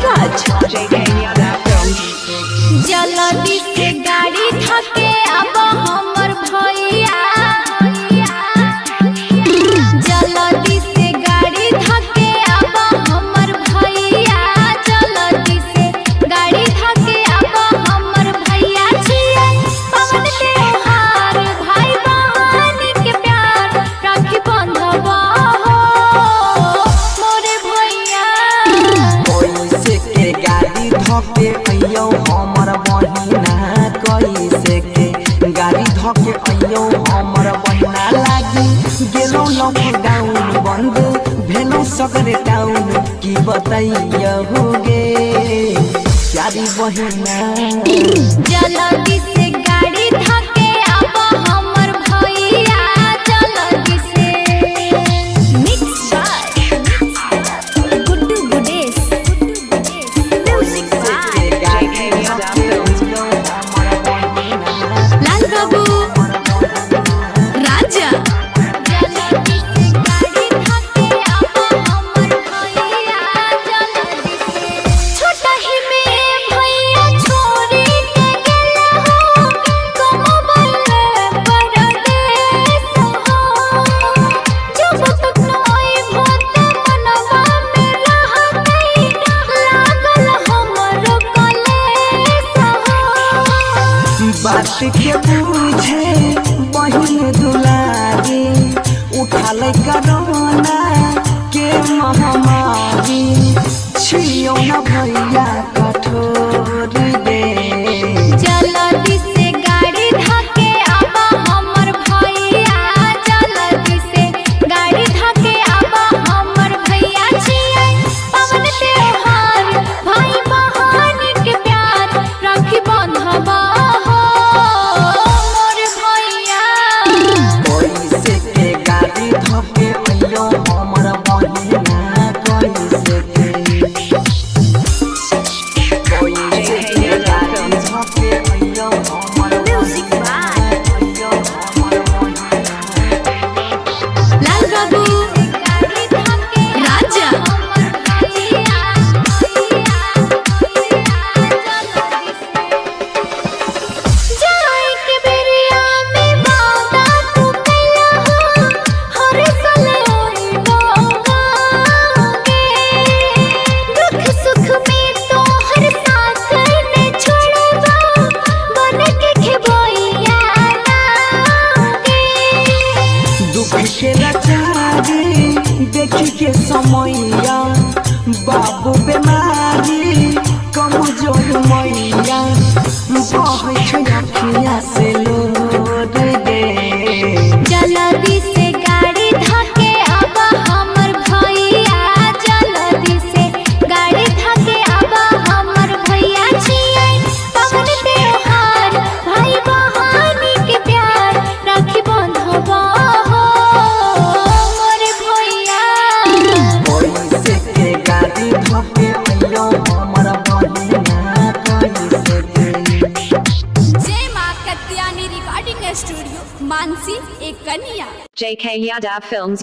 Raj. जल्दी से गाड़ी धके अब हमर भैया, जल्दी से गाड़ी धके अब हमर भैया, जल्दी से गाड़ी धके अब हमर भैया छियै पवन त्योहार, भाई बहन के प्यार राखी बंधवा हो मोरे भैया। कैसे के गाड़ी धके अइयो हमर बहिना, कैसे के गाड़ी धके अइयो हमर बहिना, लागी गेलो लॉकडाउन बंद भेलो सगरे टाउन, की बताइयो गे प्यारी बहिना। जल्दी से गाड़ी धके अब हमर भैया, जल्दी से mix by Guddu Gudesh, music by Lal Babu Raja. जल्दी से गाड़ी धके अब हमर भैया, जल्दी से छोटा ही में भैया छोरी के गेला हो, कमबल परदेस हो, जब तक नई भूत मनवा में रहतै, लागल हमरो कलेस हो। बात के पूछे बहिन दुलारी, उठाल कोरोना के महामारी, छियो न भैया कठोर दे। जल्दी से गाड़ी धके अब हमर भैया, जल्दी से गाड़ी धके अब हमर भैया छियै पवन त्योहार, भाई बहन के प्यार राखी बंधवा हो मोर भैया। कैसे के गाड़ी धके अइयो हमर बहिना, कैसे के गाड़ी धके अइयो हमर म्यूजिक बाय अइयो हमर बहिना। लाल बाबू राजा। जाए के बेरिया में वादा तू कैला हो, हर साल ओइबो गाँगे, दुख सुख में तो हर साथ ने छोड़बा, बन के खेबैया लागे। दुख के लाचारी देखी के समैया, बाबू बेमारी कमजोर मैया, बहै छै अखिया से लोर दे। जल्दी से गाड़ी धके अब हमर भैया, जल्दी से गाड़ी धके अब हमर भैया छियै पवन त्योहार, भाई बहन के प्यार राखी बंधवा हो मोर भैया। कैसे के गाड़ी धके अइयो हमर बहिना, कैसे के जय मां कत्यानी रिकॉर्डिंग स्टूडियो, मानसी एक कन्या। JK Yadav Films